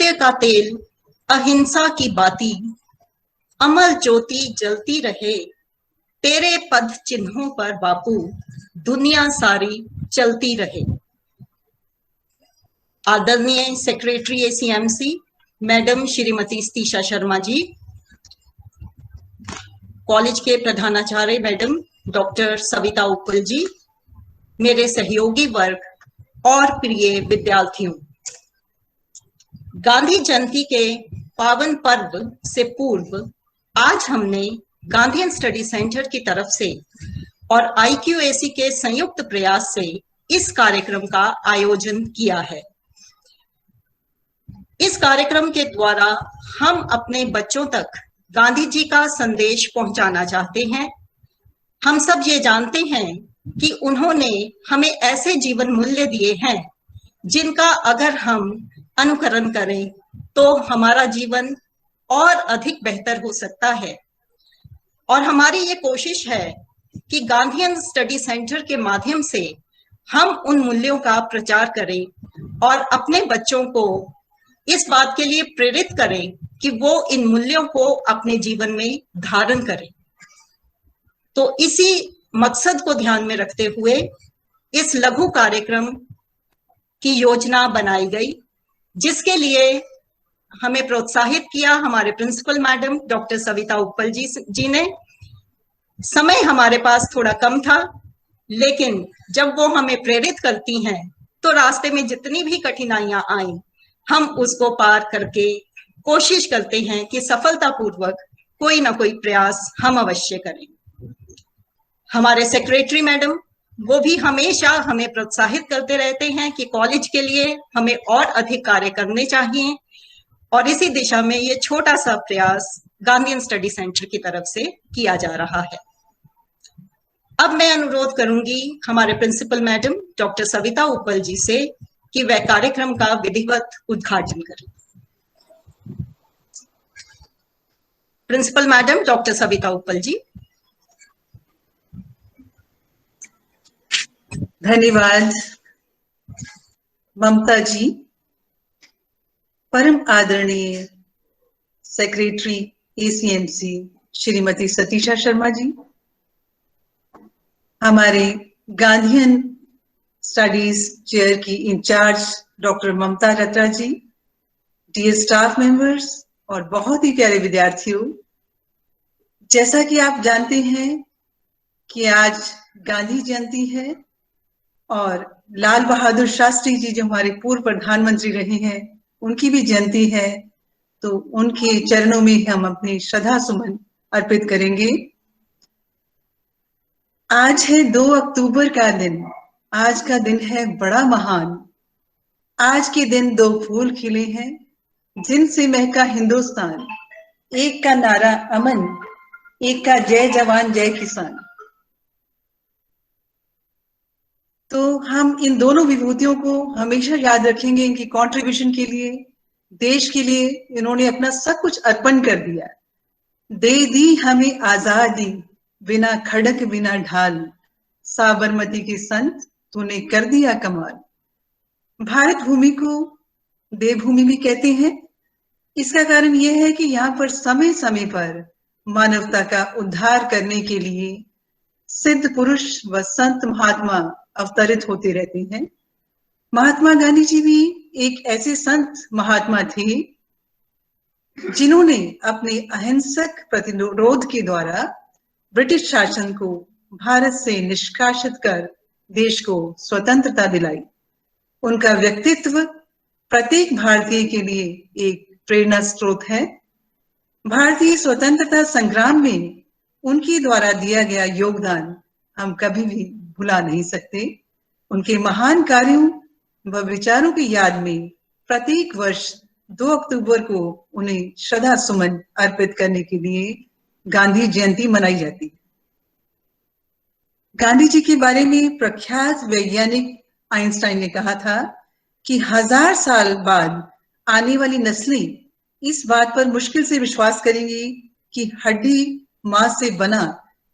सत्य का तेल, अहिंसा की बाती, अमर ज्योति जलती रहे, तेरे पद चिन्हों पर बापू, दुनिया सारी चलती रहे। आदरणीय secretary एसीएमसी madam Shrimati स्तीशा Sharma ji, college के प्रधानाचार्य मैडम डॉक्टर सविता उपल जी, मेरे सहयोगी वर्ग और प्रिय विद्यार्थियों, गांधी जयंती के पावन पर्व से पूर्व आज हमने गांधीयन स्टडी सेंटर की तरफ से और IQAC के संयुक्त प्रयास से इस कार्यक्रम का आयोजन किया है। इस कार्यक्रम के द्वारा हम अपने बच्चों तक गांधी जी का संदेश पहुंचाना चाहते हैं। हम सब ये जानते हैं कि उन्होंने हमें ऐसे जीवन मूल्य दिए हैं जिनका अगर हम अनुकरण करें तो हमारा जीवन और अधिक बेहतर हो सकता है। और हमारी ये कोशिश है कि गांधीयन स्टडी सेंटर के माध्यम से हम उन मूल्यों का प्रचार करें और अपने बच्चों को इस बात के लिए प्रेरित करें कि वो इन मूल्यों को अपने जीवन में धारण करें। तो इसी मकसद को ध्यान में रखते हुए इस लघु कार्यक्रम की योजना बनाई गई, जिसके लिए हमें प्रोत्साहित किया हमारे प्रिंसिपल मैडम डॉक्टर सविता उपल जी ने। समय हमारे पास थोड़ा कम था, लेकिन जब वो हमें प्रेरित करती हैं तो रास्ते में जितनी भी कठिनाइयां आई, हम उसको पार करके कोशिश करते हैं कि सफलतापूर्वक कोई ना कोई प्रयास हम अवश्य करें। हमारे सेक्रेटरी मैडम वो भी हमेशा हमें प्रोत्साहित करते रहते हैं कि कॉलेज के लिए हमें और अधिक कार्य करने चाहिए, और इसी दिशा में ये छोटा सा प्रयास गांधीयन स्टडी सेंटर की तरफ से किया जा रहा है। अब मैं अनुरोध करूंगी हमारे प्रिंसिपल मैडम डॉक्टर सविता उपल जी से कि वह कार्यक्रम का विधिवत उद्घाटन करें। प्रिंसिपल मैडम डॉक्टर सविता उपल जी। धन्यवाद ममता जी। परम आदरणीय सेक्रेटरी ACMC श्रीमती सतीशा शर्मा जी, हमारे गांधीयन स्टडीज चेयर की इंचार्ज डॉक्टर ममता रत्रा जी, डियर स्टाफ मेंबर्स और बहुत ही प्यारे विद्यार्थियों, जैसा कि आप जानते हैं कि आज गांधी जयंती है और लाल बहादुर शास्त्री जी जो हमारे पूर्व प्रधानमंत्री रहे हैं उनकी भी जयंती है, तो उनके चरणों में हम अपनी श्रद्धा सुमन अर्पित करेंगे। आज है 2 अक्टूबर का दिन। आज का दिन है बड़ा महान। आज के दिन 2 फूल खिले हैं जिनसे महका हिंदुस्तान, एक का नारा अमन, एक का जय जवान जय किसान। तो हम इन दोनों विभूतियों को हमेशा याद रखेंगे। इनकी कंट्रीब्यूशन के लिए, देश के लिए इन्होंने अपना सब कुछ अर्पण कर दिया। दे दी हमें आजादी, बिना खड़क बिना ढाल, साबरमती के संत तूने कर दिया कमाल। भारत भूमि को देवभूमि भी कहते हैं। इसका कारण यह है कि यहाँ पर समय समय पर मानवता का उद्धार करने के लिए सिद्ध पुरुष व संत महात्मा अवतरित होते रहते हैं। महात्मा गांधी जी भी एक ऐसे संत महात्मा थे जिन्होंने अपने अहिंसक प्रतिरोध के द्वारा ब्रिटिश शासन को भारत से निष्कासित कर देश को स्वतंत्रता दिलाई। उनका व्यक्तित्व प्रत्येक भारतीय के लिए एक प्रेरणा स्रोत है। भारतीय स्वतंत्रता संग्राम में उनके द्वारा दिया गया योगदान हम कभी भी भुला नहीं सकते। उनके महान कार्यों व विचारों की याद में प्रत्येक वर्ष 2 अक्टूबर को उन्हें श्रद्धा सुमन अर्पित करने के लिए गांधी जयंती मनाई जाती है। गांधी जी के बारे में प्रख्यात वैज्ञानिक आइंस्टाइन ने कहा था कि 1000 साल बाद आने वाली नस्लें इस बात पर मुश्किल से विश्वास करेंगी कि हड्डी मांस से बना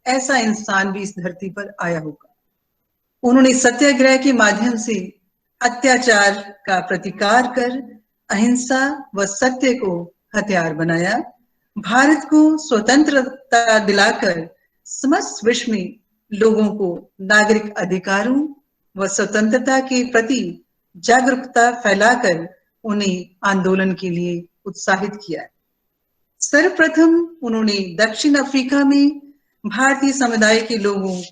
ऐसा इंसान भी इस धरती पर आया होगा। उन्होंने सत्याग्रह के माध्यम से अत्याचार का प्रतिकार कर अहिंसा व सत्य को हथियार बनाया, भारत को स्वतंत्रता दिलाकर समस्त विश्व में लोगों को नागरिक अधिकारों व स्वतंत्रता के प्रति जागरूकता फैलाकर उन्हें आंदोलन के लिए उत्साहित किया। सर्वप्रथम उन्होंने दक्षिण अफ्रीका में भारतीय समुदाय के लोगों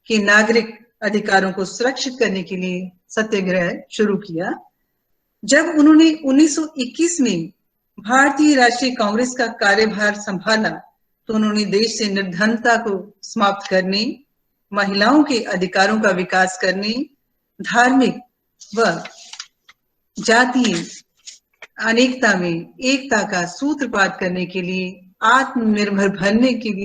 के नागरिक अधिकारों को सुरक्षित करने के लिए सत्याग्रह शुरू किया। जब उन्होंने 1921 में भारतीय राष्ट्रीय कांग्रेस का कार्यभार संभाला तो उन्होंने देश से निर्धनता को समाप्त करने, महिलाओं के अधिकारों का विकास करने, धार्मिक व जातीय अनेकता में एकता का सूत्रपात करने के लिए, आत्मनिर्भर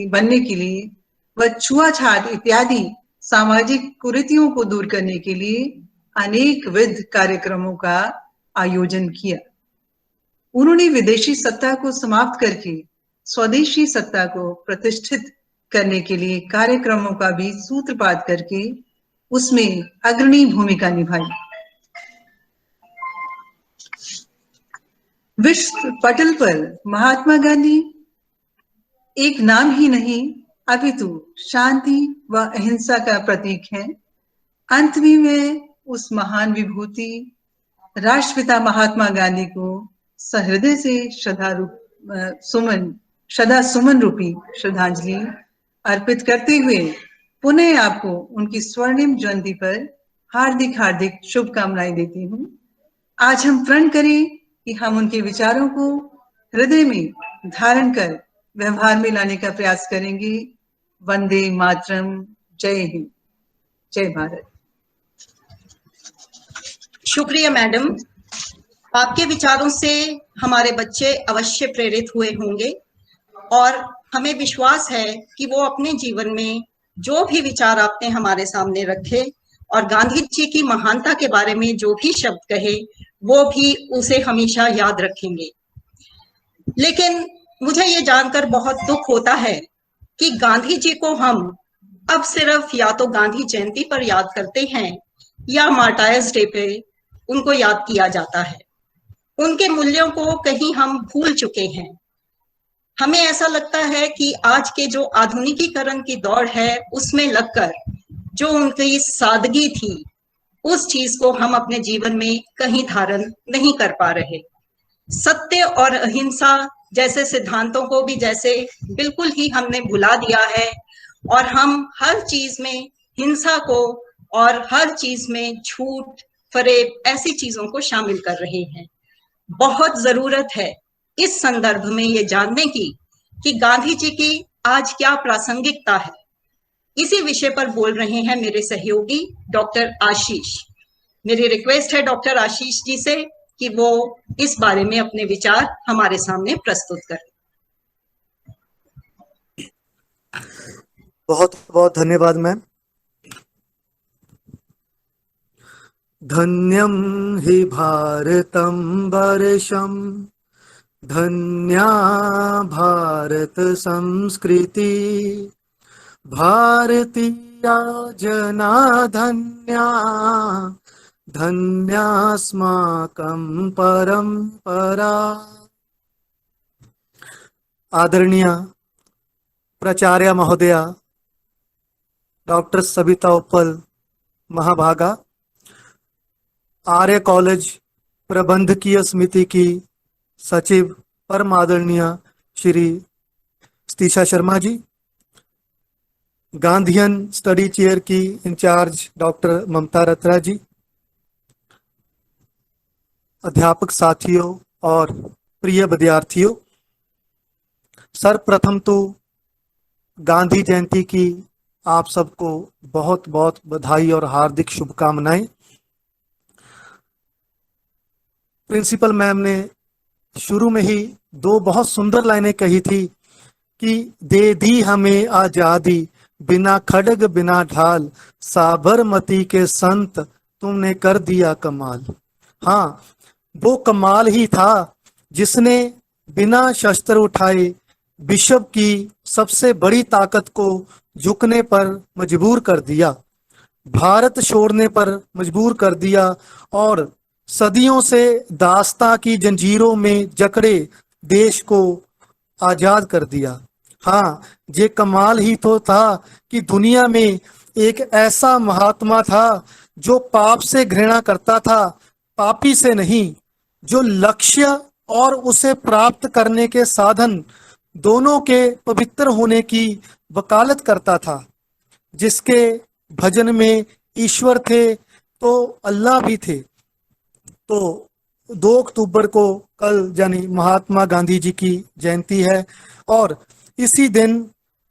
बनने के लिए व छुआछात इत्यादि सामाजिक कुरीतियों को दूर करने के लिए अनेक विध कार्यक्रमों का आयोजन किया। उन्होंने विदेशी सत्ता को समाप्त करके स्वदेशी सत्ता को प्रतिष्ठित करने के लिए कार्यक्रमों का भी सूत्रपात करके उसमें अग्रणी भूमिका निभाई। विश्व पटल पर महात्मा गांधी एक नाम ही नहीं अपितु शांति व अहिंसा का प्रतीक है। अंत में मैं उस महान विभूति राष्ट्रपिता महात्मा गांधी को सहृदय से श्रद्धा सुमन रूपी श्रद्धांजलि अर्पित करते हुए पुनः आपको उनकी स्वर्णिम जयंती पर हार्दिक हार्दिक शुभकामनाएं देती हूँ। आज हम प्रण करें कि हम उनके विचारों को हृदय में धारण कर व्यवहार में लाने का प्रयास करेंगे। वंदे मातरम। जय हिंद, जय भारत। शुक्रिया मैडम, आपके विचारों से हमारे बच्चे अवश्य प्रेरित हुए होंगे और हमें विश्वास है कि वो अपने जीवन में जो भी विचार आपने हमारे सामने रखे और गांधी जी की महानता के बारे में जो भी शब्द कहे वो भी उसे हमेशा याद रखेंगे। लेकिन मुझे ये जानकर बहुत दुख होता है कि गांधी जी को हम अब सिर्फ या तो गांधी जयंती पर याद करते हैं या मार्टायर्स डे पे उनको याद किया जाता है। उनके मूल्यों को कहीं हम भूल चुके हैं। हमें ऐसा लगता है कि आज के जो आधुनिकीकरण की दौड़ है उसमें लगकर जो उनकी सादगी थी उस चीज को हम अपने जीवन में कहीं धारण नहीं कर पा रहे। सत्य और अहिंसा जैसे सिद्धांतों को भी जैसे बिल्कुल ही हमने भुला दिया है और हम हर चीज में हिंसा को और हर चीज में झूठ फरेब ऐसी चीजों को शामिल कर रहे हैं। बहुत जरूरत है इस संदर्भ में ये जानने की कि गांधी जी की आज क्या प्रासंगिकता है। इसी विषय पर बोल रहे हैं मेरे सहयोगी डॉक्टर आशीष। मेरी रिक्वेस्ट है डॉक्टर आशीष जी से कि वो इस बारे में अपने विचार हमारे सामने प्रस्तुत करें। बहुत बहुत धन्यवाद मैम। धन्यम हि भारतं वर्षं धन्या भारत संस्कृति भारतीया जना धन्या धन्यास्माकं परंपरा। आदरणीय प्राचार्य महोदया डॉक्टर सविता उप्पल महाभागा, आर्य कॉलेज प्रबंधकीय समिति की सचिव परम आदरणीय Shri स्तीशा Sharma ji, Gandhian study chair की इंचार्ज डॉक्टर ममता रत्रा जी, अध्यापक साथियों और प्रिय विद्यार्थियों, सर्वप्रथम तो गांधी जयंती की आप सबको बहुत बहुत बधाई और हार्दिक शुभकामनाएं। प्रिंसिपल मैम ने शुरू में ही दो बहुत सुंदर लाइनें कही थी कि दे दी हमें आजादी बिना खड्ग बिना ढाल, साबरमती के संत तुमने कर दिया कमाल। हाँ, वो कमाल ही था जिसने बिना शस्त्र उठाए विश्व की सबसे बड़ी ताकत को झुकने पर मजबूर कर दिया, भारत छोड़ने पर मजबूर कर दिया और सदियों से दास्तां की जंजीरों में जकड़े देश को आजाद कर दिया। हाँ, ये कमाल ही तो था कि दुनिया में एक ऐसा महात्मा था जो पाप से घृणा करता था, पापी से नहीं, जो लक्ष्य और उसे प्राप्त करने के साधन दोनों के पवित्र होने की वकालत करता था, जिसके भजन में ईश्वर थे तो अल्लाह भी थे। तो 2 अक्टूबर को कल यानी महात्मा गांधी जी की जयंती है और इसी दिन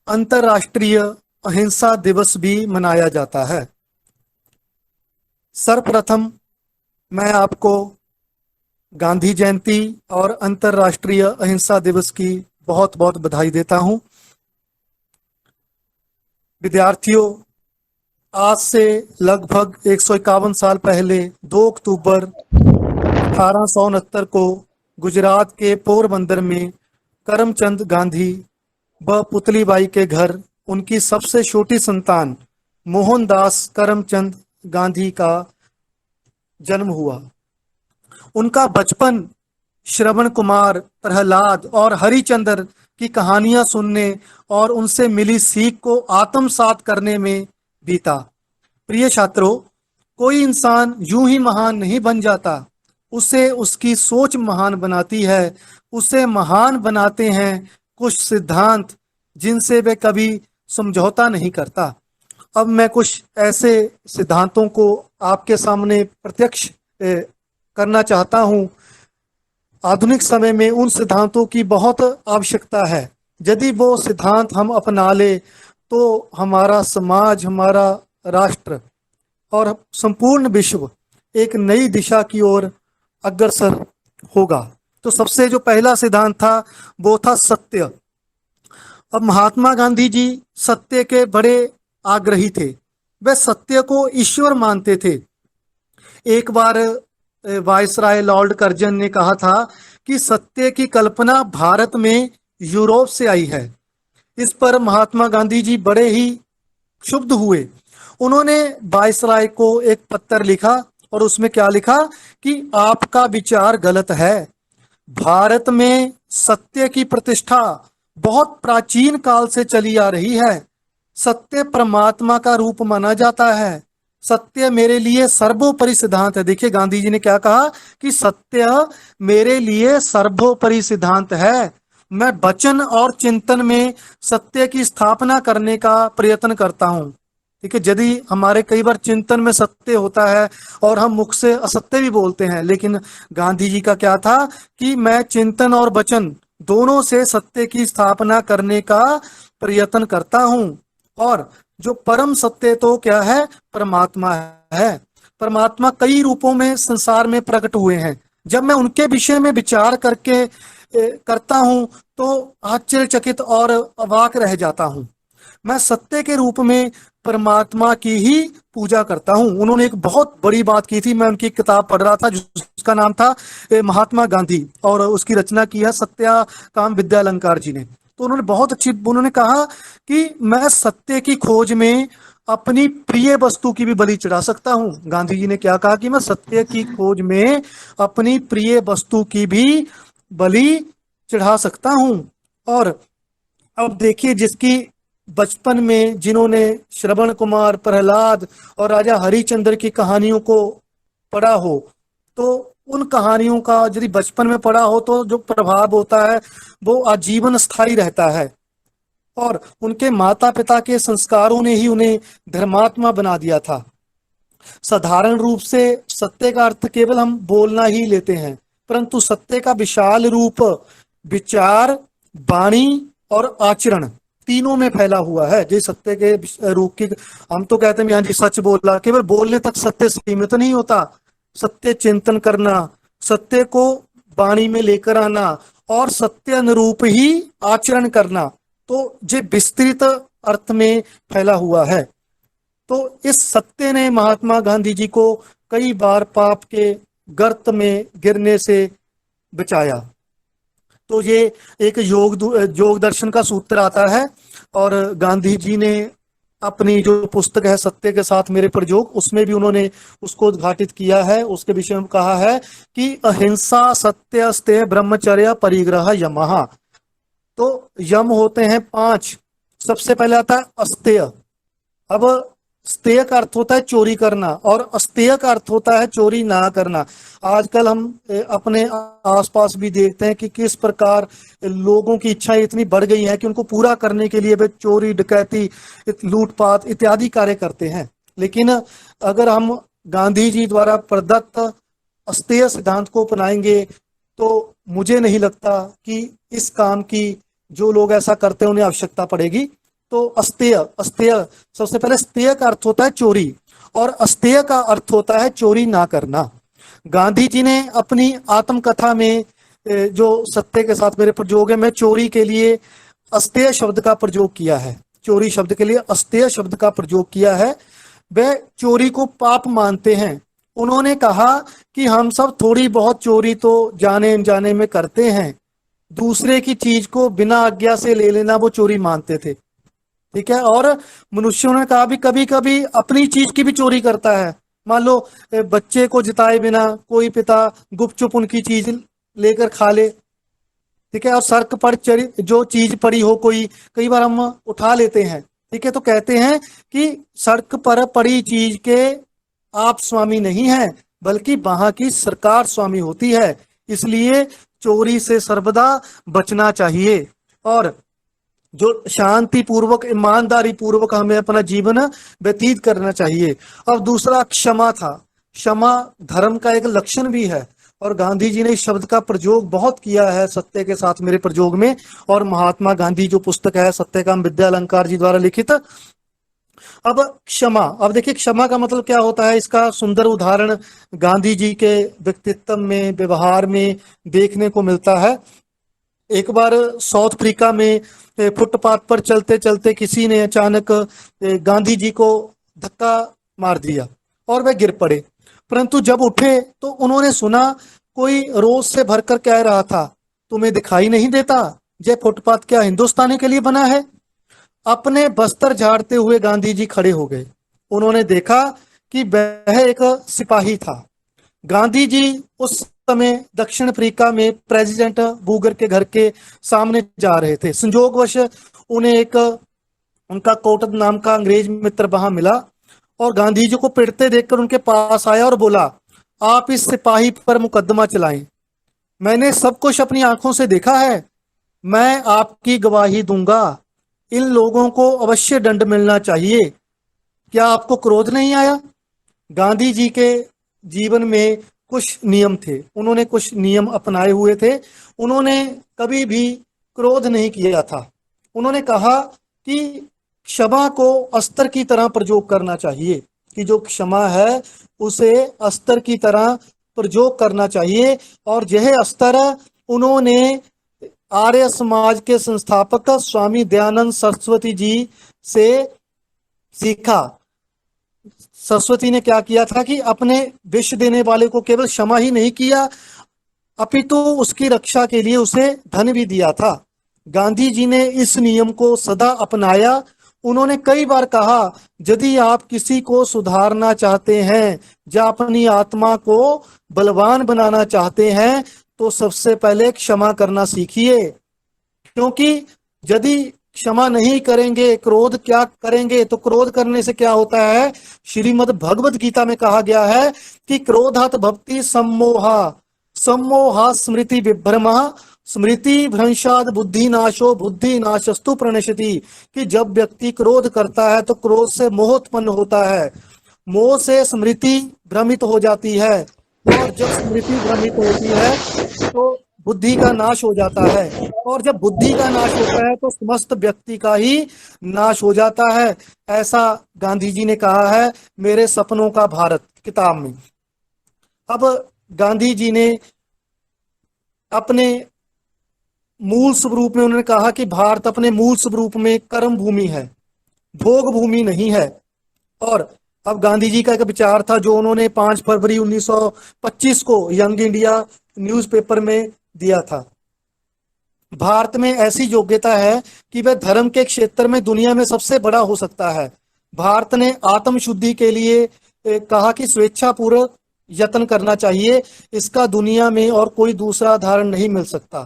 अंतर्राष्ट्रीय अहिंसा दिवस भी मनाया जाता है। सर्वप्रथम मैं आपको गांधी जयंती और अंतर्राष्ट्रीय अहिंसा दिवस की बहुत बहुत बधाई देता हूं। विद्यार्थियों, आज से लगभग 151 साल पहले 2 अक्टूबर 1869 को गुजरात के पोरबंदर में करमचंद गांधी व पुतलीबाई के घर उनकी सबसे छोटी संतान मोहनदास करमचंद गांधी का जन्म हुआ। उनका बचपन श्रवण कुमार, प्रहलाद और हरिचंद्र की कहानियां सुनने और उनसे मिली सीख को आत्मसात करने में बीता। प्रिय छात्रों, कोई इंसान यूं ही महान नहीं बन जाता, उसे उसकी सोच महान बनाती है। उसे महान बनाते हैं कुछ सिद्धांत जिनसे वे कभी समझौता नहीं करता। अब मैं कुछ ऐसे सिद्धांतों को आपके सामने प्रत्यक्ष करना चाहता हूं। आधुनिक समय में उन सिद्धांतों की बहुत आवश्यकता है। यदि वो सिद्धांत हम अपना ले तो हमारा समाज, हमारा राष्ट्र और संपूर्ण विश्व एक नई दिशा की ओर अग्रसर होगा। तो सबसे जो पहला सिद्धांत था वो था सत्य। अब महात्मा गांधी जी सत्य के बड़े आग्रही थे। वे सत्य को ईश्वर मानते थे। एक बार वायसराय लॉर्ड कर्जन ने कहा था कि सत्य की कल्पना भारत में यूरोप से आई है। इस पर महात्मा गांधी जी बड़े ही क्षुब्ध हुए। उन्होंने वायसराय को एक पत्र लिखा और उसमें क्या लिखा कि आपका विचार गलत है। भारत में सत्य की प्रतिष्ठा बहुत प्राचीन काल से चली आ रही है। सत्य परमात्मा का रूप माना जाता है। सत्य मेरे लिए सर्वोपरि सिद्धांत है। देखिए गांधी जी ने क्या कहा कि सत्य मेरे लिए सर्वोपरि सिद्धांत है। मैं वचन और चिंतन में सत्य की स्थापना करने का प्रयत्न करता हूँ। ठीक है, यदि हमारे कई बार चिंतन में सत्य होता है और हम मुख से असत्य भी बोलते हैं, लेकिन गांधी जी का क्या था कि मैं चिंतन और वचन दोनों से सत्य की स्थापना करने का प्रयत्न करता हूँ। और जो परम सत्य तो क्या है, परमात्मा है। परमात्मा कई रूपों में संसार में प्रकट हुए हैं। जब मैं उनके विषय में विचार करके करता हूं तो आश्चर्यचकित और अवाक रह जाता हूं। मैं सत्य के रूप में परमात्मा की ही पूजा करता हूं। उन्होंने एक बहुत बड़ी बात की थी। मैं उनकी किताब पढ़ रहा था जिसका नाम था महात्मा गांधी और उसकी रचना की है सत्याकाम विद्यालंकार जी ने। तो उन्होंने बहुत अच्छी, उन्होंने कहा कि मैं सत्य की खोज में अपनी प्रिय वस्तु की भी बलि चढ़ा सकता हूं। गांधी जी ने क्या कहा कि मैं सत्य की खोज में अपनी प्रिय वस्तु की भी बलि चढ़ा सकता हूं। और अब देखिए, जिसकी बचपन में जिन्होंने श्रवण कुमार, प्रहलाद और राजा हरिचंद्र की कहानियों को पढ़ा हो, तो उन कहानियों का यदि बचपन में पढ़ा हो तो जो प्रभाव होता है वो आजीवन स्थायी रहता है। और उनके माता पिता के संस्कारों ने ही उन्हें धर्मात्मा बना दिया था। साधारण रूप से सत्य का अर्थ केवल हम बोलना ही लेते हैं, परंतु सत्य का विशाल रूप विचार, वाणी और आचरण तीनों में फैला हुआ है। जैसे सत्य के रूप की हम तो कहते हैं यहाँ जी सच बोला, केवल बोलने तक सत्य सीमित नहीं होता। सत्य चिंतन करना, सत्य को वाणी में लेकर आना और सत्य अनुरूप ही आचरण करना, तो ये विस्तृत अर्थ में फैला हुआ है। तो इस सत्य ने महात्मा गांधी जी को कई बार पाप के गर्त में गिरने से बचाया। तो ये एक योग दर्शन का सूत्र आता है और गांधी जी ने अपनी जो पुस्तक है सत्य के साथ मेरे प्रयोग, उसमें भी उन्होंने उसको उद्घाटित किया है। उसके विषय में कहा है कि अहिंसा, सत्य, स्तेय, ब्रह्मचर्य, परिग्रह, यमः। तो यम होते हैं 5। सबसे पहले आता है अस्तेय। अब स्तेय का अर्थ होता है चोरी करना और अस्तेय का अर्थ होता है चोरी ना करना। आजकल हम अपने आसपास भी देखते हैं कि किस प्रकार लोगों की इच्छाएं इतनी बढ़ गई हैं कि उनको पूरा करने के लिए वे चोरी, डकैती, लूटपाट इत्यादि कार्य करते हैं। लेकिन अगर हम गांधी जी द्वारा प्रदत्त अस्तेय सिद्धांत को अपनाएंगे तो मुझे नहीं लगता कि इस काम की जो लोग ऐसा करते हैं उन्हें आवश्यकता पड़ेगी। तो अस्तेय, अस्तेय सबसे पहले स्तेय का अर्थ होता है चोरी और अस्तेय का अर्थ होता है चोरी ना करना। गांधी जी ने अपनी आत्मकथा में जो सत्य के साथ मेरे प्रयोग है, मैं चोरी के लिए अस्तेय शब्द का प्रयोग किया है। चोरी शब्द के लिए अस्तेय शब्द का प्रयोग किया है। वे चोरी को पाप मानते हैं। उन्होंने कहा कि हम सब थोड़ी बहुत चोरी तो जाने अनजाने में करते हैं। दूसरे की चीज को बिना आज्ञा से ले लेना वो चोरी मानते थे। ठीक है। और मनुष्यों ने कहा भी कभी कभी अपनी चीज की भी चोरी करता है। मान लो बच्चे को जिताए बिना कोई पिता गुपचुप उनकी चीज लेकर खा ले। ठीक है। और सड़क पर चढ़ी जो चीज पड़ी हो कोई, कई बार हम उठा लेते हैं। ठीक है। तो कहते हैं कि सड़क पर पड़ी चीज के आप स्वामी नहीं है, बल्कि वहां की सरकार स्वामी होती है। इसलिए चोरी से सर्वदा बचना चाहिए और जो शांति पूर्वक, ईमानदारी पूर्वक हमें अपना जीवन व्यतीत करना चाहिए। और दूसरा क्षमा था। क्षमा धर्म का एक लक्षण भी है और गांधी जी ने इस शब्द का प्रयोग बहुत किया है सत्य के साथ मेरे प्रयोग में। और महात्मा गांधी जो पुस्तक है सत्यकाम विद्यालंकार जी द्वारा लिखित। अब क्षमा, अब देखिए क्षमा का मतलब क्या होता है, इसका सुंदर उदाहरण गांधी जी के व्यक्तित्व में, व्यवहार में देखने को मिलता है। एक बार साउथ अफ्रीका में फुटपाथ पर चलते चलते किसी ने अचानक गांधी जी को धक्का मार दिया और वे गिर पड़े। परंतु जब उठे तो उन्होंने सुना कोई रोष से भरकर कह रहा था, तुम्हें दिखाई नहीं देता ये फुटपाथ क्या हिंदुस्तानी के लिए बना है? अपने बस्तर झाड़ते हुए गांधी जी खड़े हो गए। उन्होंने देखा कि वह एक सिपाही था। गांधी जी उस समय दक्षिण अफ्रीका में प्रेसिडेंट बूगर के घर के सामने जा रहे थे। संयोगवश उन्हें एक उनका कोटक नाम का अंग्रेज मित्र वहां मिला और गांधी जी को पिटते देखकर उनके पास आया और बोला, आप इस सिपाही पर मुकदमा चलाएं। मैंने सब कुछ अपनी आंखों से देखा है। मैं आपकी गवाही दूंगा। इन लोगों को अवश्य दंड मिलना चाहिए। क्या आपको क्रोध नहीं आया? गांधी जी के जीवन में कुछ नियम थे, उन्होंने कुछ नियम अपनाए हुए थे। उन्होंने कभी भी क्रोध नहीं किया था। उन्होंने कहा कि क्षमा को अस्त्र की तरह प्रयोग करना चाहिए, कि जो क्षमा है उसे अस्त्र की तरह प्रयोग करना चाहिए। और यह अस्त्र उन्होंने आर्य समाज के संस्थापक स्वामी दयानंद सरस्वती जी से सीखा। सरस्वती ने क्या किया था कि अपने विष देने वाले को केवल क्षमा ही नहीं किया, अपितु उसकी रक्षा के लिए उसे धन भी दिया था। गांधी जी ने इस नियम को सदा अपनाया। उन्होंने कई बार कहा, यदि आप किसी को सुधारना चाहते हैं या अपनी आत्मा को बलवान बनाना चाहते हैं तो सबसे पहले क्षमा करना सीखिए। क्योंकि यदि क्षमा नहीं करेंगे, क्रोध क्या करेंगे, तो क्रोध करने से क्या होता है, श्रीमद् भगवद गीता में कहा गया है कि क्रोधात भक्ति सम्मोहा, सम्मोहा स्मृति विभ्रमा, स्मृति भ्रंशाद बुद्धि नाशो, बुद्धि नाशस्तु प्रणश्यति। कि जब व्यक्ति क्रोध करता है तो क्रोध से मोह उत्पन्न होता है, मोह से स्मृति भ्रमित हो जाती है और जब स्मृति भ्रमित होती है तो बुद्धि का नाश हो जाता है और जब बुद्धि का नाश होता है तो समस्त व्यक्ति का ही नाश हो जाता है। ऐसा गांधी जी ने कहा है मेरे सपनों का भारत किताब में। अब गांधी जी ने अपने मूल स्वरूप में उन्होंने कहा कि भारत अपने मूल स्वरूप में कर्म भूमि है, भोग भूमि नहीं है। और अब गांधी जी का एक विचार था जो उन्होंने 5 फरवरी 1925 को यंग इंडिया न्यूज़पेपर में दिया था। भारत में ऐसी योग्यता है कि वह धर्म के क्षेत्र में दुनिया में सबसे बड़ा हो सकता है। भारत ने आत्म शुद्धि के लिए कहा कि स्वेच्छापूर्वक यत्न करना चाहिए, इसका दुनिया में और कोई दूसरा उदाहरण नहीं मिल सकता।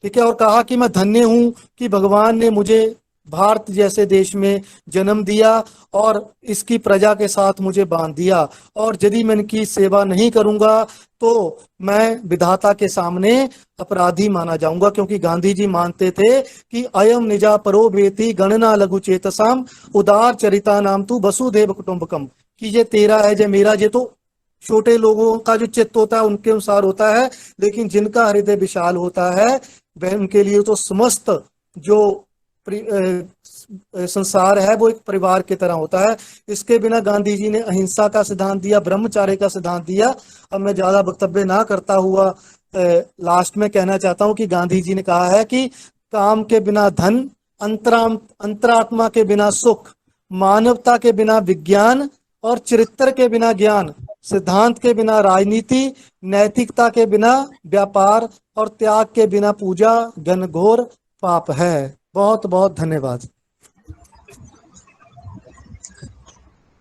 ठीक है। और कहा कि मैं धन्य हूं कि भगवान ने मुझे भारत जैसे देश में जन्म दिया और इसकी प्रजा के साथ मुझे बांध दिया, और यदि मैं इनकी सेवा नहीं करूंगा तो मैं विधाता के सामने अपराधी माना जाऊंगा, क्योंकि गांधी जी मानते थे कि अयम निजा परो बेति गणना लघु चेतसाम उदार चरिता नाम तू वसुधैव कुटुंबकम, कि ये तेरा है, ये मेरा, ये तो छोटे लोगों का जो चित्त होता है उनके अनुसार होता है, लेकिन जिनका हृदय विशाल होता है वह उनके लिए तो समस्त जो संसार है वो एक परिवार की तरह होता है। इसके बिना गांधी जी ने अहिंसा का सिद्धांत दिया, ब्रह्मचार्य का सिद्धांत दिया। अब मैं ज्यादा वक्तव्य ना करता हुआ लास्ट में कहना चाहता हूं कि गांधी जी ने कहा है कि काम के बिना धन, अंतरात्मा के बिना सुख, मानवता के बिना विज्ञान और चरित्र के बिना ज्ञान, सिद्धांत के बिना राजनीति, नैतिकता के बिना व्यापार और त्याग के बिना पूजा घनघोर पाप है। बहुत बहुत धन्यवाद।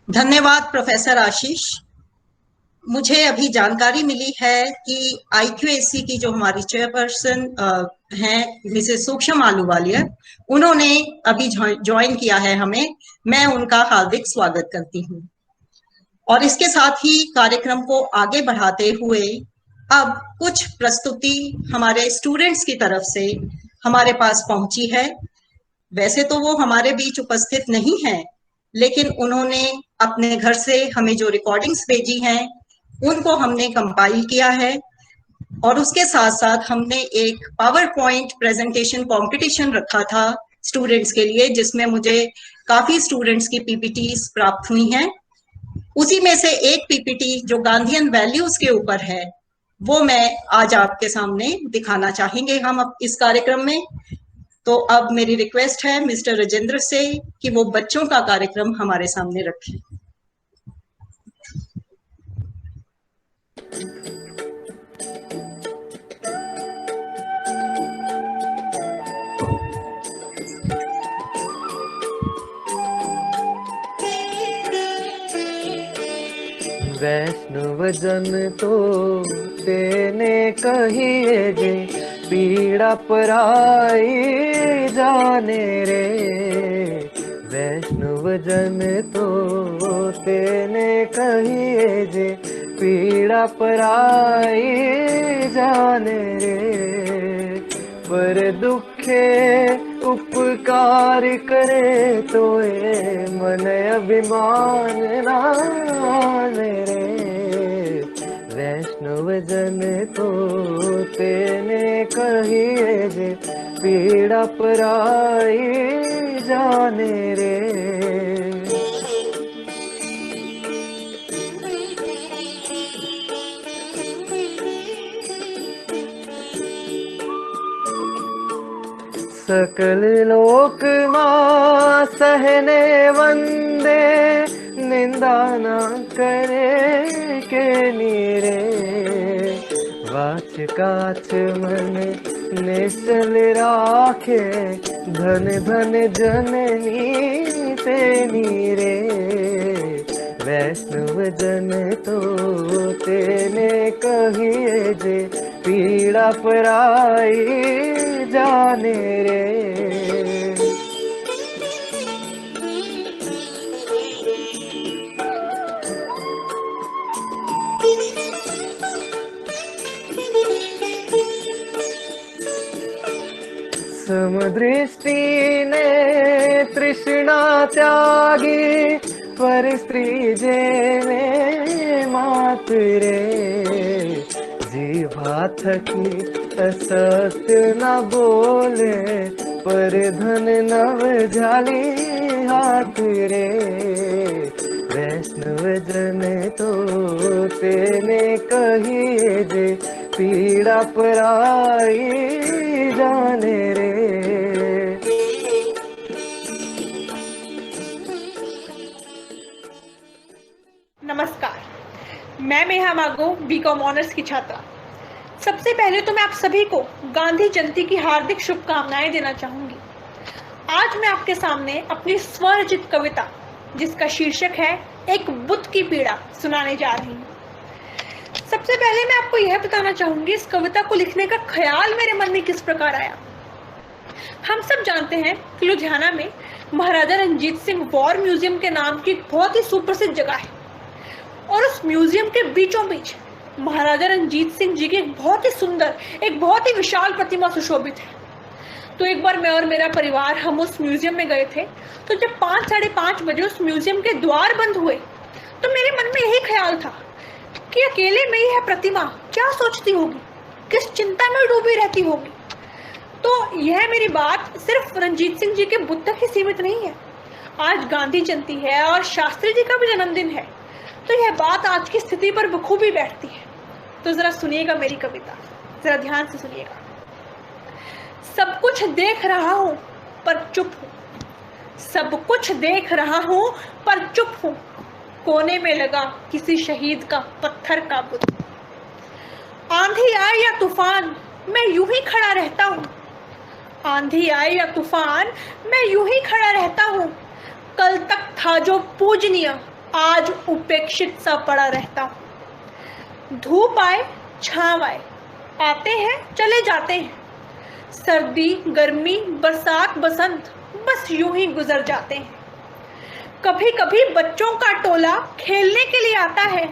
धन्यवाद प्रोफेसर आशीष। मुझे अभी जानकारी मिली है कि IQAC की जो हमारी चेयरपर्सन हैं मिसेस सूक्ष्म आलूवालिया, उन्होंने अभी ज्वाइन किया है हमें। मैं उनका हार्दिक स्वागत करती हूँ। और इसके साथ ही कार्यक्रम को आगे बढ़ाते हुए अब कुछ प्रस्तुति हमारे स्टूडेंट्स की तरफ से हमारे पास पहुंची है। वैसे तो वो हमारे बीच उपस्थित नहीं है, लेकिन उन्होंने अपने घर से हमें जो रिकॉर्डिंग्स भेजी हैं उनको हमने कंपाइल किया है, और उसके साथ साथ हमने एक पावर पॉइंट प्रेजेंटेशन कंपटीशन रखा था स्टूडेंट्स के लिए, जिसमें मुझे काफी स्टूडेंट्स की PPTs प्राप्त हुई हैं। उसी में से एक PPT जो गांधीयन वैल्यूज के ऊपर है वो मैं आज आपके सामने दिखाना चाहेंगे हम इस कार्यक्रम में। तो अब मेरी रिक्वेस्ट है मिस्टर राजेंद्र से कि वो बच्चों का कार्यक्रम हमारे सामने रखें। वैष्णव जन तो तेने कहिए जे पीड़ा पराई जाने रे। वैष्णव जन तो तेने कहिए जे पीड़ा पराई जाने रे। पर दुखे उपकार करे तो ये मन अभिमान नाने रे। वैष्णव जन तो तेने कहिए जे पीड़ा पराई जाने रे। सकल लोक मां सहने वंदे निंदा न करे के नीरे। वाच काच मन निश्चल राखे धन धन जननी तेनी रे। वैष्णव जन तो तेने कहिए जे पीड़ा पराई जाने रे। समदृष्टि ने तृष्णा त्यागी पर स्त्री जे में मात रे। जीवा थकी असत्य न बोले पर धन नव झाली हाथ रे। वैष्णव जन तो तेने कहिए जे पीड़ा पराई जाने रे। नमस्कार, मैं मेहा मागो BCom ऑनर्स की छात्रा। सबसे पहले तो मैं आप सभी को गांधी जयंती की हार्दिक शुभकामनाएं देना चाहूंगी। आज मैं आपके सामने अपनी स्वरचित कविता जिसका शीर्षक है एक बुद्ध की पीड़ा सुनाने जा रही हूँ। सबसे पहले मैं आपको यह बताना चाहूंगी इस कविता को लिखने का ख्याल मेरे मन में किस प्रकार आया। हम सब जानते हैं कि लुधियाना में महाराजा रंजीत सिंह वॉर म्यूजियम के नाम की एक बहुत ही सुप्रसिद्ध जगह है और उस म्यूजियम के बीचों बीच महाराजा रंजीत सिंह जी की एक बहुत ही सुंदर, एक बहुत ही विशाल प्रतिमा सुशोभित है। तो एक बार मैं और मेरा परिवार हम उस म्यूजियम में गए थे। तो जब 5 साढ़े 5 बजे उस म्यूजियम के द्वार बंद हुए तो मेरे मन में यही ख्याल था कि अकेले में यह प्रतिमा क्या सोचती होगी, किस चिंता में डूबी रहती होगी। तो यह मेरी बात सिर्फ रंजीत सिंह जी के बुद्ध तक ही सीमित नहीं है। आज गांधी जयंती है और शास्त्री जी का भी जन्मदिन है, तो यह बात आज की स्थिति पर बखूबी बैठती है। तो जरा सुनिएगा मेरी कविता, जरा ध्यान से सुनिएगा। सब कुछ देख रहा हूं पर चुप हूं, सब कुछ देख रहा हूं पर चुप हूं, कोने में लगा किसी शहीद का पत्थर का बुत। आंधी आए या तूफान मैं यूं ही खड़ा रहता हूं, आंधी आए या तूफान मैं यूं ही खड़ा रहता हूं, कल तक था जो पूजनीय आज उपेक्षित सा पड़ा रहता हूं। धूप आए छांव आए, आते हैं चले जाते हैं, सर्दी गर्मी बरसात बसंत बस यूं ही गुजर जाते हैं। कभी कभी बच्चों का टोला खेलने के लिए आता है,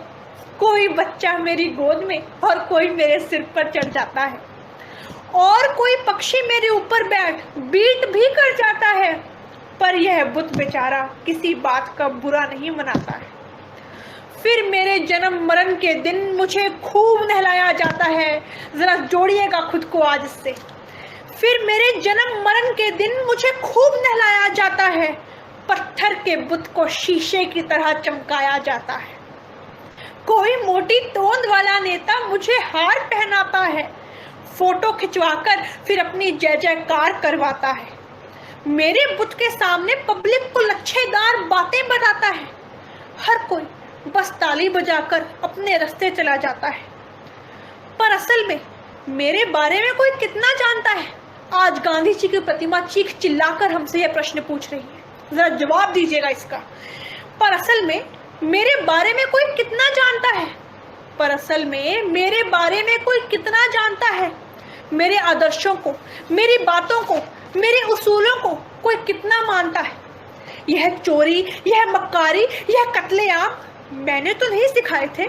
कोई बच्चा मेरी गोद में और कोई मेरे सिर पर चढ़ जाता है, और कोई पक्षी मेरे ऊपर बैठ बीट भी कर जाता है, पर यह बुद्ध बेचारा किसी बात का बुरा नहीं मनाता है। फिर मेरे जन्म मरण के दिन मुझे खूब नहलाया जाता है, जरा जोड़िएगा खुद को आज इससे। फिर मेरे जन्म मरण के दिन मुझे खूब नहलाया जाता है, पत्थर के बुत को शीशे की तरह चमकाया जाता है। कोई मोटी तोंद वाला नेता मुझे हार पहनाता है, फोटो खिंचवाकर फिर अपनी जय जयकार करवाता है। मेरे बुत के सामने पब्लिक को लच्छेदार बातें बताता है, हर कोई बस ताली बजाकर अपने रास्ते चला जाता है। पर असल में मेरे बारे में कोई कितना जानता है? आज गांधी जी की प्रतिमा चीख चिल्लाकर हमसे यह प्रश्न पूछ रही है, जरा जवाब दीजिएगा इसका। पर असल में मेरे बारे में कोई कितना जानता है? पर असल में मेरे बारे में कोई कितना जानता है? मेरे आदर्शों को, मेरी बातों को, मेरे उसूलों को कोई कितना मानता है? यह चोरी, यह मक्कारी, यह कत्लेआम मैंने तो नहीं सिखाए थे।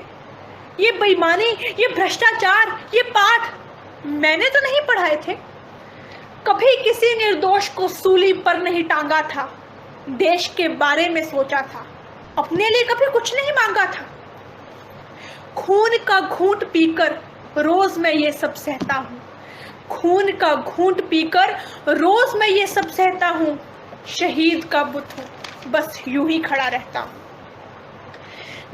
ये बेईमानी, ये भ्रष्टाचार, ये पाठ मैंने तो नहीं पढ़ाए थे। कभी किसी निर्दोष को सूली पर नहीं टांगा था, देश के बारे में सोचा था, अपने लिए कभी कुछ नहीं मांगा था। खून का घूंट पीकर रोज मैं ये सब सहता हूँ, खून का घूंट पीकर रोज मैं ये सब सहता हूँ, शहीद का बुत हूँ बस यूं ही खड़ा रहता हूँ।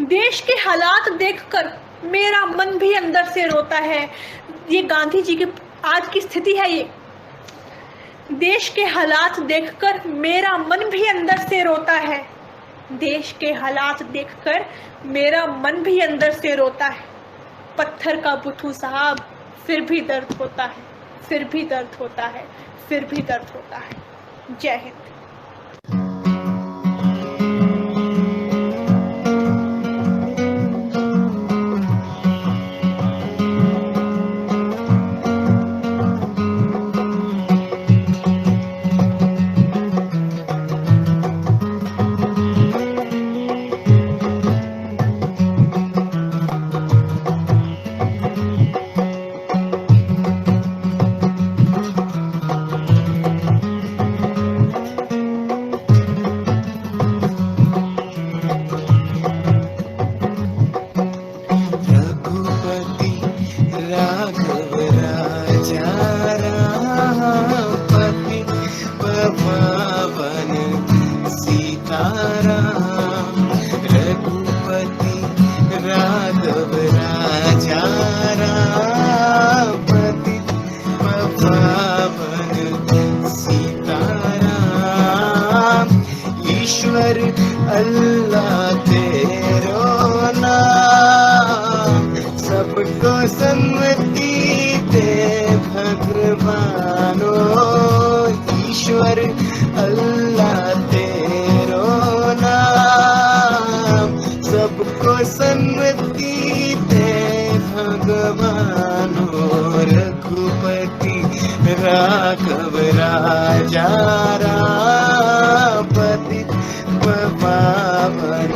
देश के हालात देखकर मेरा मन भी अंदर से रोता है। ये गांधी जी की आज की स्थिति है। ये देश के हालात देखकर मेरा मन भी अंदर से रोता है, देश के हालात देखकर मेरा मन भी अंदर से रोता है। पत्थर का बुत हूँ साहब, फिर भी दर्द होता है, फिर भी दर्द होता है, फिर भी दर्द होता है। जय हिंद। ईश्वर अल्लाह तेरो नाम, सबको सन्मति दे भगवानो। ईश्वर अल्लाह तेरो नाम, भगवानो रघुपति राघव राजा राम पतित पावन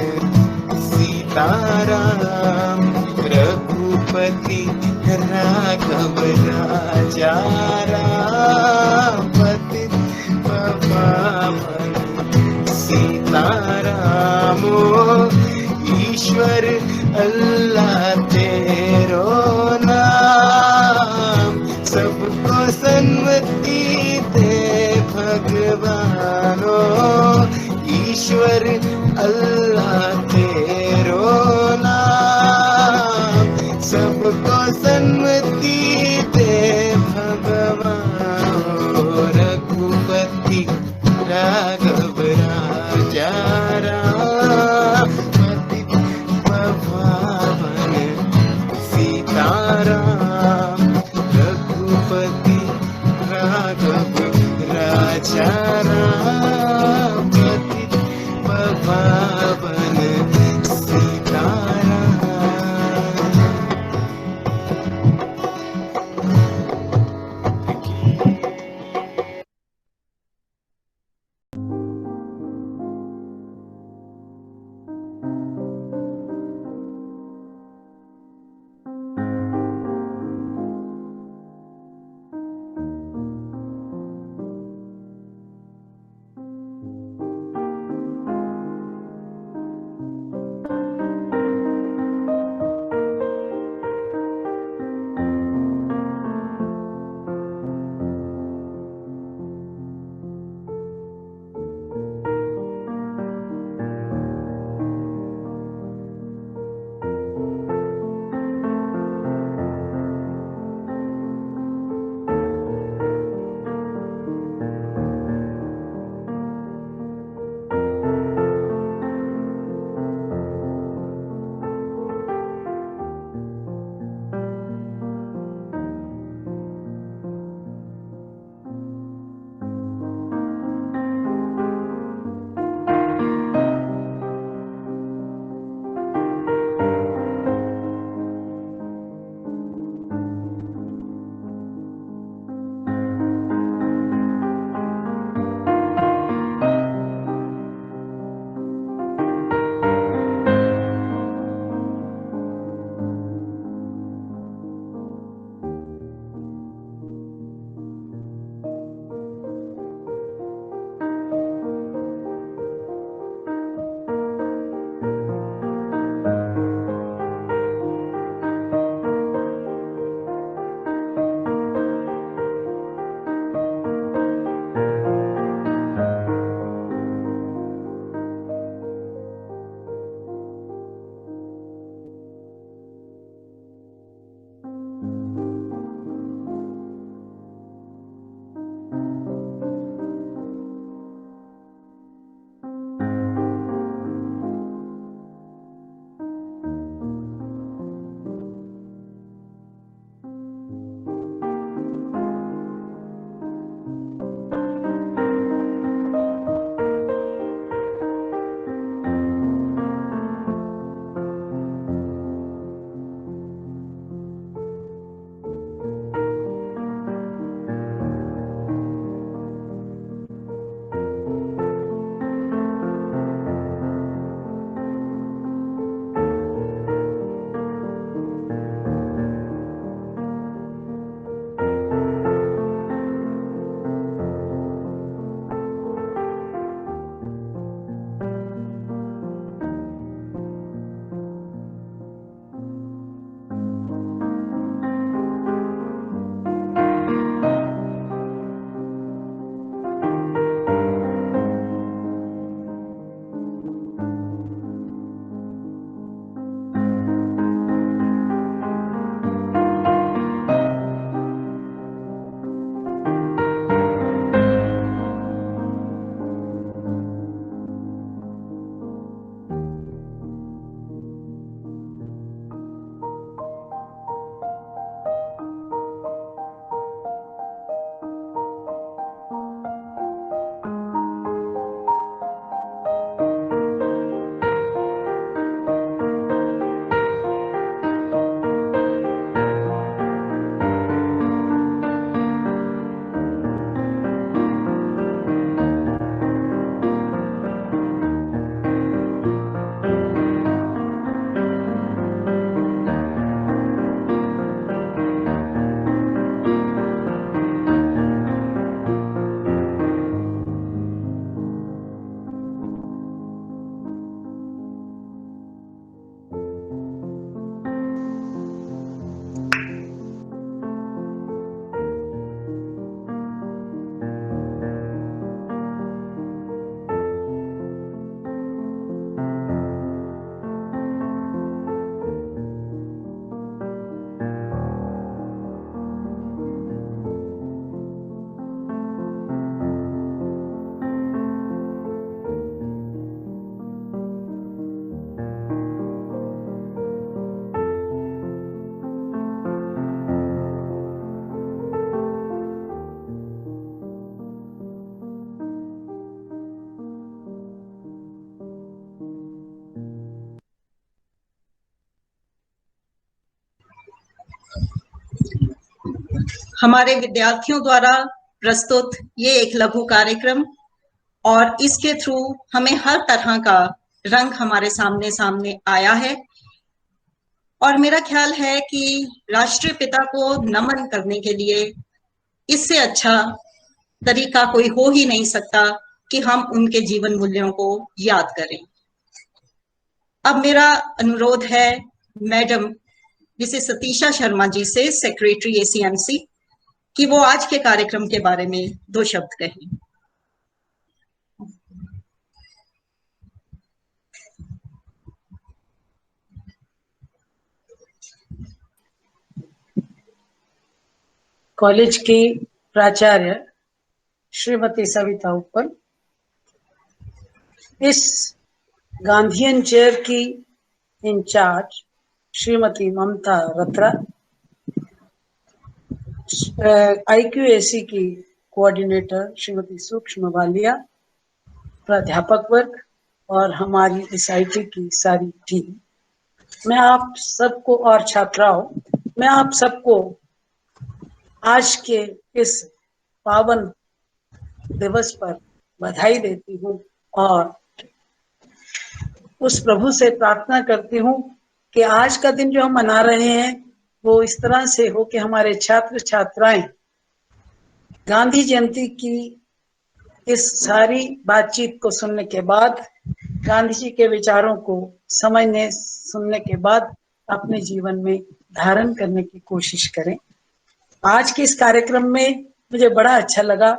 सीताराम रघुपति राघव राजा राम पतित पावन सीताराम ईश्वर अल्लाह तेरो नाम सबको सन्मति दे भगवानो ईश्वर अल्लाह तेरो नाम सबको सन्मति दे भगवानो रघुपति राघव राजा राम पतित पावन सीताराम रघुपति राघव राजा राम पतित पावन सीताराम। हमारे विद्यार्थियों द्वारा प्रस्तुत ये एक लघु कार्यक्रम और इसके थ्रू हमें हर तरह का रंग हमारे सामने सामने आया है और मेरा ख्याल है कि राष्ट्रीय पिता को नमन करने के लिए इससे अच्छा तरीका कोई हो ही नहीं सकता कि हम उनके जीवन मूल्यों को याद करें। अब मेरा अनुरोध है मैडम मिसेस सतीशा शर्मा जी से, सेक्रेटरी एसीएमसी, कि वो आज के कार्यक्रम के बारे में 2 शब्द कहें। कॉलेज की प्राचार्य श्रीमती सविता उपल, इस गांधीयन चेयर की इंचार्ज श्रीमती ममता रत्रा, IQAC की कोऑर्डिनेटर श्रीमती सूक्ष्म वालिया, प्राध्यापक वर्ग और हमारी SIT की सारी टीम, मैं आप सबको और छात्राओं, मैं आप सबको आज के इस पावन दिवस पर बधाई देती हूँ और उस प्रभु से प्रार्थना करती हूँ कि आज का दिन जो हम मना रहे हैं वो इस तरह से हो कि हमारे छात्र छात्राएं गांधी जयंती की इस सारी बातचीत को सुनने के बाद, गांधी जी के विचारों को समझने सुनने के बाद अपने जीवन में धारण करने की कोशिश करें। आज के इस कार्यक्रम में मुझे बड़ा अच्छा लगा।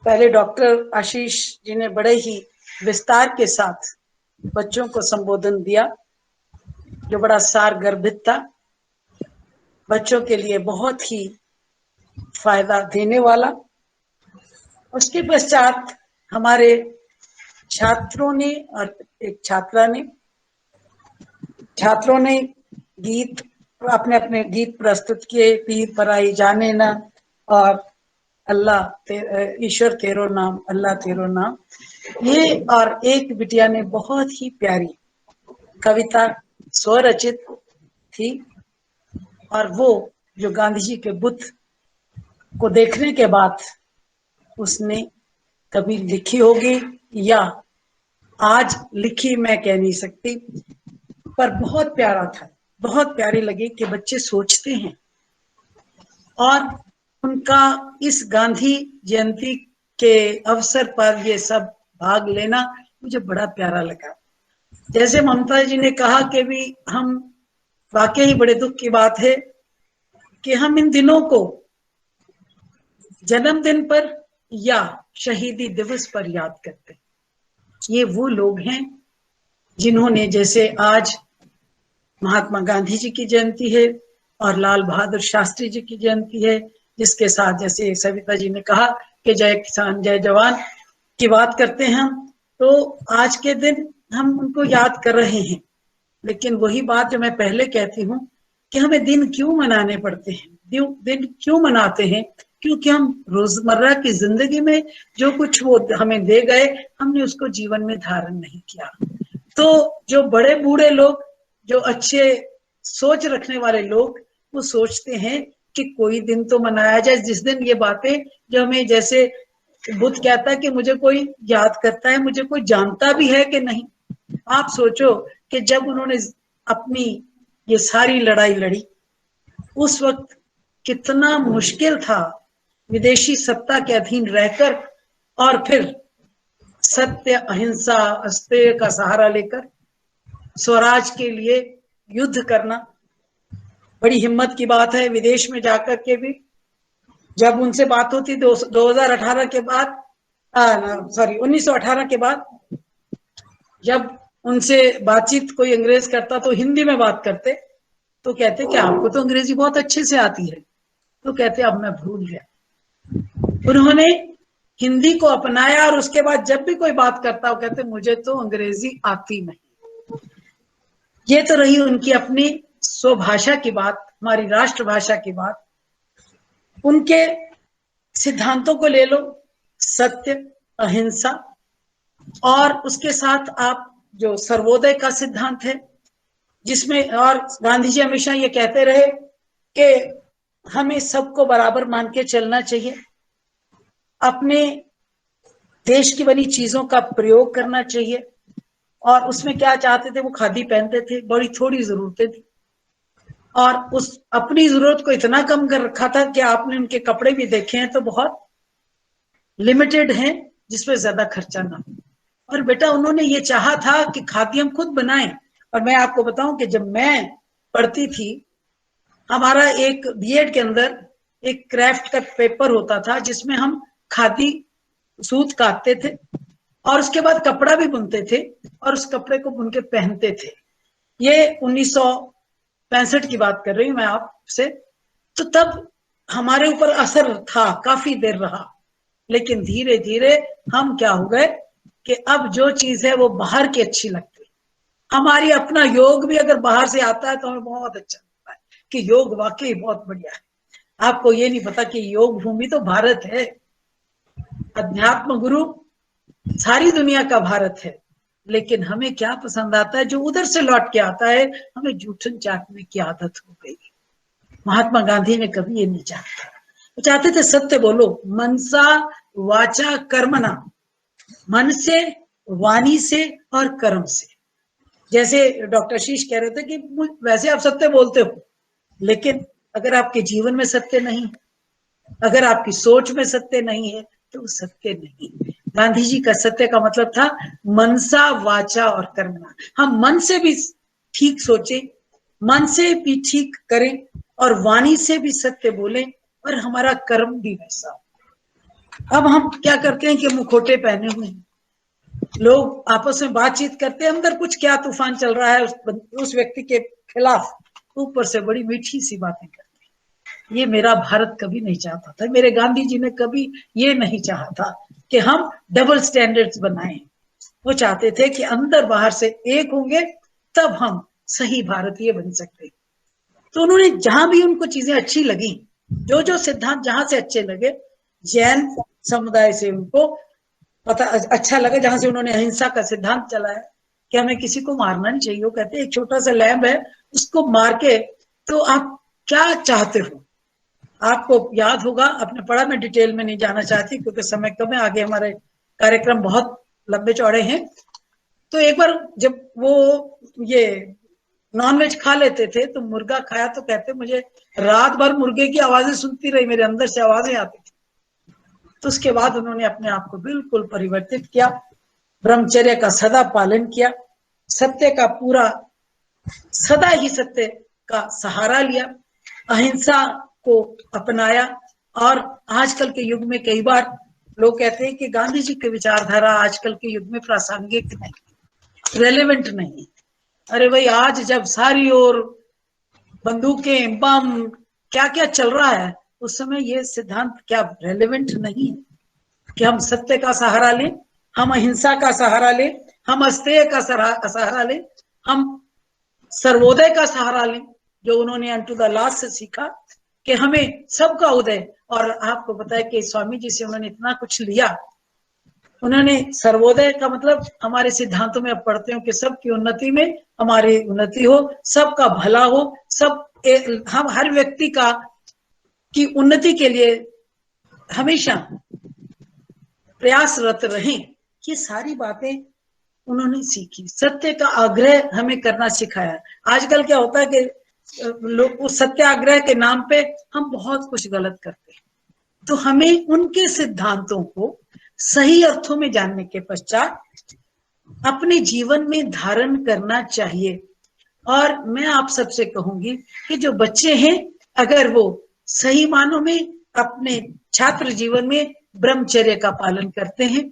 पहले डॉक्टर आशीष जी ने बड़े ही विस्तार के साथ बच्चों को संबोधन दिया, जो बड़ा सारगर्भित था, बच्चों के लिए बहुत ही फायदा देने वाला। उसके पश्चात हमारे छात्रों ने और एक छात्रों ने गीत अपने अपने गीत प्रस्तुत किए, पीर पराई जाने ना और अल्लाह ईश्वर तेरो नाम, अल्लाह तेरो नाम। ये और एक बिटिया ने बहुत ही प्यारी कविता स्वरचित थी और वो जो गांधी जी के बुत को देखने के बाद उसने कभी लिखी होगी या आज लिखी मैं कह नहीं सकती, पर बहुत प्यारा था, बहुत प्यारी लगी कि बच्चे सोचते हैं और उनका इस गांधी जयंती के अवसर पर ये सब भाग लेना मुझे बड़ा प्यारा लगा। जैसे ममता जी ने कहा कि भी हम वाकई ही बड़े दुख की बात है कि हम इन दिनों को जन्मदिन पर या शहीदी दिवस पर याद करते हैं। ये वो लोग हैं जिन्होंने, जैसे आज महात्मा गांधी जी की जयंती है और लाल बहादुर शास्त्री जी की जयंती है, जिसके साथ जैसे सविता जी ने कहा कि जय किसान जय जवान की बात करते हैं हम, तो आज के दिन हम उनको याद कर रहे हैं। लेकिन वही बात जो मैं पहले कहती हूँ कि हमें दिन क्यों मनाने पड़ते हैं, दिन क्यों मनाते हैं, क्योंकि हम रोजमर्रा की जिंदगी में जो कुछ वो हमें दे गए, हमने उसको जीवन में धारण नहीं किया। तो जो बड़े बूढ़े लोग, जो अच्छे सोच रखने वाले लोग, वो सोचते हैं कि कोई दिन तो मनाया जाए जिस दिन ये बातें जो हमें, जैसे बुद्ध कहता है कि मुझे कोई याद करता है, मुझे कोई जानता भी है कि नहीं। आप सोचो कि जब उन्होंने अपनी ये सारी लड़ाई लड़ी, उस वक्त कितना मुश्किल था विदेशी सत्ता के अधीन रहकर और फिर सत्य अहिंसा अस्तेय का सहारा लेकर स्वराज के लिए युद्ध करना। बड़ी हिम्मत की बात है। विदेश में जाकर के भी जब उनसे बात होती 2018 के बाद, 1918 के बाद जब उनसे बातचीत कोई अंग्रेज करता तो हिंदी में बात करते, तो कहते कि आपको तो अंग्रेजी बहुत अच्छे से आती है। तो कहते अब मैं भूल गया। उन्होंने हिंदी को अपनाया और उसके बाद जब भी कोई बात करता वो कहते मुझे तो अंग्रेजी आती नहीं। ये तो रही उनकी अपनी स्वभाषा की बात, हमारी राष्ट्रभाषा की बात। उनके सिद्धांतों को ले लो, सत्य अहिंसा, और उसके साथ आप जो सर्वोदय का सिद्धांत है, जिसमें और गांधी जी हमेशा ये कहते रहे कि हमें सबको बराबर मान के चलना चाहिए, अपने देश की बनी चीजों का प्रयोग करना चाहिए। और उसमें क्या चाहते थे, वो खादी पहनते थे, बड़ी थोड़ी जरूरतें थी, और उस अपनी जरूरत को इतना कम कर रखा था कि आपने उनके कपड़े भी देखे हैं तो बहुत लिमिटेड हैं, जिसपे ज्यादा खर्चा ना हो। और बेटा उन्होंने ये चाहा था कि खादी हम खुद बनाएं। और मैं आपको बताऊं कि जब मैं पढ़ती थी, हमारा एक बीएड के अंदर एक क्राफ्ट का पेपर होता था, जिसमें हम खादी सूत काटते थे और उसके बाद कपड़ा भी बुनते थे और उस कपड़े को बुन के पहनते थे। ये 1965 की बात कर रही हूं मैं आपसे। तो तब हमारे ऊपर असर था, काफी देर रहा, लेकिन धीरे धीरे हम क्या हो गए कि अब जो चीज है वो बाहर की अच्छी लगती है। हमारी अपना योग भी अगर बाहर से आता है तो हमें बहुत अच्छा लगता है कि योग वाकई बहुत बढ़िया है। आपको ये नहीं पता कि योग भूमि तो भारत है, अध्यात्म गुरु सारी दुनिया का भारत है। लेकिन हमें क्या पसंद आता है, जो उधर से लौट के आता है, हमें जूठन चाटने की आदत हो गई। महात्मा गांधी ने कभी ये नहीं चाहता, वो चाहते थे सत्य बोलो, मनसा वाचा कर्मणा, मन से, वाणी से और कर्म से। जैसे डॉक्टर शीश कह रहे थे कि वैसे आप सत्य बोलते हो, लेकिन अगर आपके जीवन में सत्य नहीं, अगर आपकी सोच में सत्य नहीं है तो सत्य नहीं। गांधी जी का सत्य का मतलब था मनसा वाचा और कर्मणा। हम मन से भी ठीक सोचें, मन से भी ठीक करें और वाणी से भी सत्य बोलें और हमारा कर्म भी वैसा। अब हम क्या करते हैं कि मुखोटे पहने हुए हैं, लोग आपस में बातचीत करते हैं, अंदर कुछ क्या तूफान चल रहा है उस व्यक्ति के खिलाफ, ऊपर से बड़ी मीठी सी बातें करते हैं। ये मेरा भारत कभी नहीं चाहता था, मेरे गांधी जी ने कभी ये नहीं चाहा था कि हम डबल स्टैंडर्ड्स बनाएं। वो चाहते थे कि अंदर बाहर से एक होंगे तब हम सही भारतीय बन सकते। तो उन्होंने जहां भी उनको चीजें अच्छी लगी, जो जो सिद्धांत जहां से अच्छे लगे, जैन समुदाय से उनको पता अच्छा लगा, जहां से उन्होंने अहिंसा का सिद्धांत चलाया कि हमें किसी को मारना नहीं चाहिए। वो कहते हैं एक छोटा सा लैंब है, उसको मार के तो आप क्या चाहते हो। आपको याद होगा, आपने पढ़ा, मैं डिटेल में नहीं जाना चाहती क्योंकि समय कम है, आगे हमारे कार्यक्रम बहुत लंबे चौड़े हैं। तो एक बार जब वो ये नॉनवेज खा लेते थे तो मुर्गा खाया, तो कहते मुझे रात भर मुर्गे की आवाजें सुनती रही, मेरे अंदर से आवाजें आती थी। तो उसके बाद उन्होंने अपने आप को बिल्कुल परिवर्तित किया, ब्रह्मचर्य का सदा पालन किया, सत्य का पूरा सदा ही सत्य का सहारा लिया, अहिंसा को अपनाया। और आजकल के युग में कई बार लोग कहते हैं कि गांधी जी की विचारधारा आजकल के युग में प्रासंगिक नहीं, रेलेवेंट नहीं। अरे भाई, आज जब सारी ओर बंदूकें, बम, क्या क्या चल रहा है, उस समय ये सिद्धांत क्या रेलेवेंट नहीं है कि हम सत्य का सहारा लें, हम अहिंसा का सहारा लें, हम अस्तेय का सहारा लें, हम सर्वोदय का सहारा लें, जो उन्होंने अनटू द लास्ट से सीखा कि हमें सबका उदय। और आपको पता है कि स्वामी जी से उन्होंने इतना कुछ लिया। उन्होंने सर्वोदय का मतलब हमारे सिद्धांतों में अब पढ़ते हो कि सबकी उन्नति में हमारी उन्नति हो, सबका भला हो, हम हर व्यक्ति का की उन्नति के लिए हमेशा प्रयासरत रहें। ये सारी बातें उन्होंने सीखी, सत्य का आग्रह हमें करना सिखाया। आजकल क्या होता है कि लोग उस सत्याग्रह के नाम पे हम बहुत कुछ गलत करते हैं। तो हमें उनके सिद्धांतों को सही अर्थों में जानने के पश्चात अपने जीवन में धारण करना चाहिए। और मैं आप सबसे कहूंगी कि जो बच्चे हैं, अगर वो सही मानों में अपने छात्र जीवन में ब्रह्मचर्य का पालन करते हैं,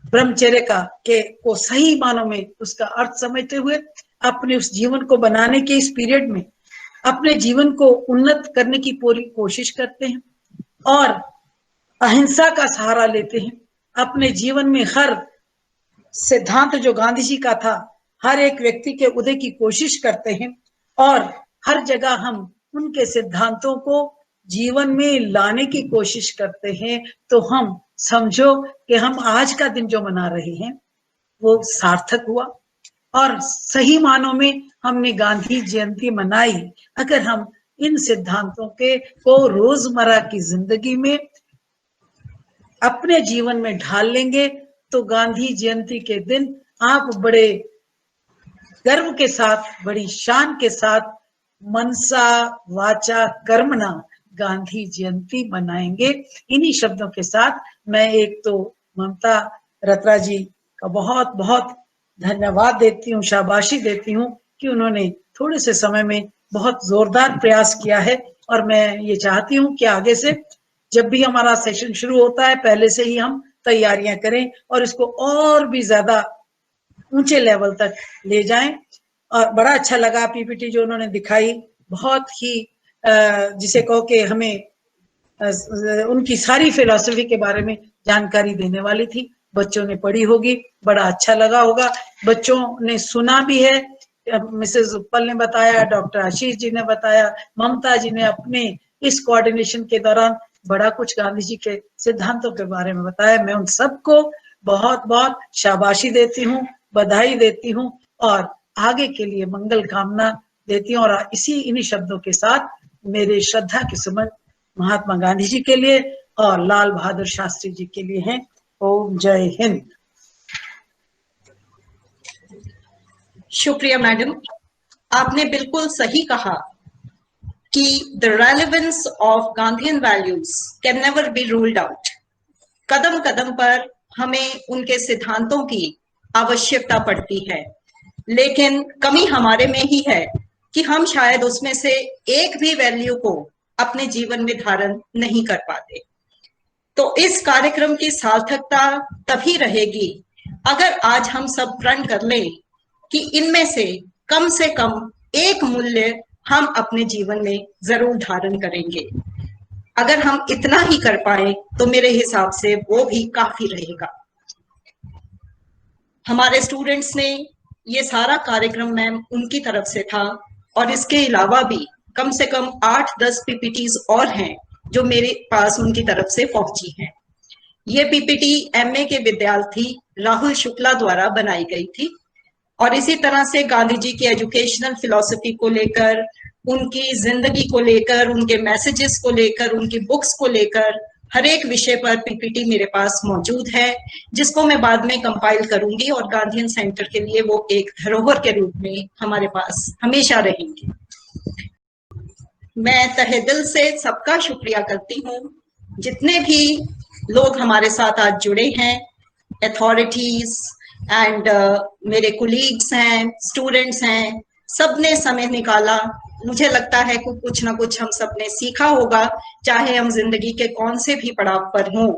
ब्रह्मचर्य को सही मानों में उसका अर्थ समझते हुए अपने उस जीवन को बनाने के इस पीरियड में अपने जीवन को उन्नत करने की पूरी कोशिश करते हैं और अहिंसा का सहारा लेते हैं, अपने जीवन में हर सिद्धांत जो गांधी जी का था, हर एक व्यक्ति के उदय की कोशिश करते हैं और हर जगह हम उनके सिद्धांतों को जीवन में लाने की कोशिश करते हैं, तो हम समझो कि हम आज का दिन जो मना रहे हैं वो सार्थक हुआ और सही मानों में हमने गांधी जयंती मनाई। अगर हम इन सिद्धांतों के को रोजमर्रा की जिंदगी में अपने जीवन में ढाल लेंगे तो गांधी जयंती के दिन आप बड़े गर्व के साथ, बड़ी शान के साथ मनसा वाचा कर्मणा गांधी जयंती मनाएंगे। इन्हीं शब्दों के साथ मैं एक तो ममता रत्रा जी का बहुत बहुत धन्यवाद देती हूँ, शाबाशी देती हूँ कि उन्होंने थोड़े से समय में बहुत जोरदार प्रयास किया है। और मैं ये चाहती हूँ कि आगे से जब भी हमारा सेशन शुरू होता है पहले से ही हम तैयारियां करें और इसको और भी ज्यादा ऊंचे लेवल तक ले जाएं। और बड़ा अच्छा लगा पीपीटी जो उन्होंने दिखाई, बहुत ही जिसे कहो कि हमें उनकी सारी फिलॉसफी के बारे में जानकारी देने वाली थी। बच्चों ने पढ़ी होगी, बड़ा अच्छा लगा होगा, बच्चों ने सुना भी है। मिसेस उत्पल ने बताया, डॉक्टर आशीष जी ने बताया, ममता जी ने अपने इस कोऑर्डिनेशन के दौरान बड़ा कुछ गांधी जी के सिद्धांतों के बारे में बताया। मैं उन सबको बहुत बहुत शाबाशी देती हूँ, बधाई देती हूँ और आगे के लिए मंगल कामना देती हूँ। और इन्हीं शब्दों के साथ मेरे श्रद्धा के सुमन महात्मा गांधी जी के लिए और लाल बहादुर शास्त्री जी के लिए हैं। ओम जय हिंद। शुक्रिया मैडम, आपने बिल्कुल सही कहा कि the relevance of Gandhian values can never be ruled out. कदम कदम पर हमें उनके सिद्धांतों की आवश्यकता पड़ती है, लेकिन कमी हमारे में ही है कि हम शायद उसमें से एक भी वैल्यू को अपने जीवन में धारण नहीं कर पाते। तो इस कार्यक्रम की सार्थकता तभी रहेगी अगर आज हम सब प्रण कर लें कि इनमें से कम एक मूल्य हम अपने जीवन में जरूर धारण करेंगे। अगर हम इतना ही कर पाए तो मेरे हिसाब से वो भी काफी रहेगा। हमारे स्टूडेंट्स ने ये सारा कार्यक्रम मैम उनकी तरफ से था और इसके अलावा भी कम से कम 8-10 पीपीटीज और हैं जो मेरे पास उनकी तरफ से पहुंची हैं। ये पीपीटी एमए के विद्यार्थी राहुल शुक्ला द्वारा बनाई गई थी और इसी तरह से गांधी जी की एजुकेशनल फिलॉसफी को लेकर, उनकी जिंदगी को लेकर, उनके मैसेजेस को लेकर, उनकी बुक्स को लेकर हर एक विषय पर पीपीटी मेरे पास मौजूद है, जिसको मैं बाद में कंपाइल करूंगी और गांधीयन सेंटर के लिए वो एक धरोहर के रूप में हमारे पास हमेशा रहेंगी। मैं तहे दिल से सबका शुक्रिया करती हूँ, जितने भी लोग हमारे साथ आज जुड़े हैं, अथॉरिटीज एंड मेरे कोलीग्स हैं, स्टूडेंट्स हैं, सबने समय निकाला। मुझे लगता है कि कुछ ना कुछ हम सबने सीखा होगा, चाहे हम जिंदगी के कौन से भी पड़ाव पर हों,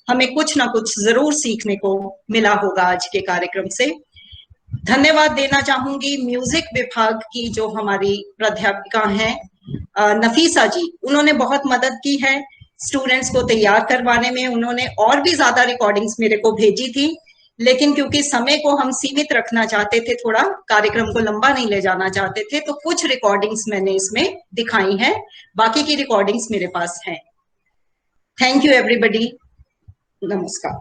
हमें कुछ ना कुछ जरूर सीखने को मिला होगा आज के कार्यक्रम से। धन्यवाद देना चाहूंगी म्यूजिक विभाग की जो हमारी प्राध्यापिका हैं नफीसा जी, उन्होंने बहुत मदद की है स्टूडेंट्स को तैयार करवाने में। उन्होंने और भी ज्यादा रिकॉर्डिंग्स मेरे को भेजी थी, लेकिन क्योंकि समय को हम सीमित रखना चाहते थे, थोड़ा कार्यक्रम को लंबा नहीं ले जाना चाहते थे, तो कुछ रिकॉर्डिंग्स मैंने इसमें दिखाई हैं, बाकी की रिकॉर्डिंग्स मेरे पास हैं। थैंक यू एवरीबॉडी, नमस्कार।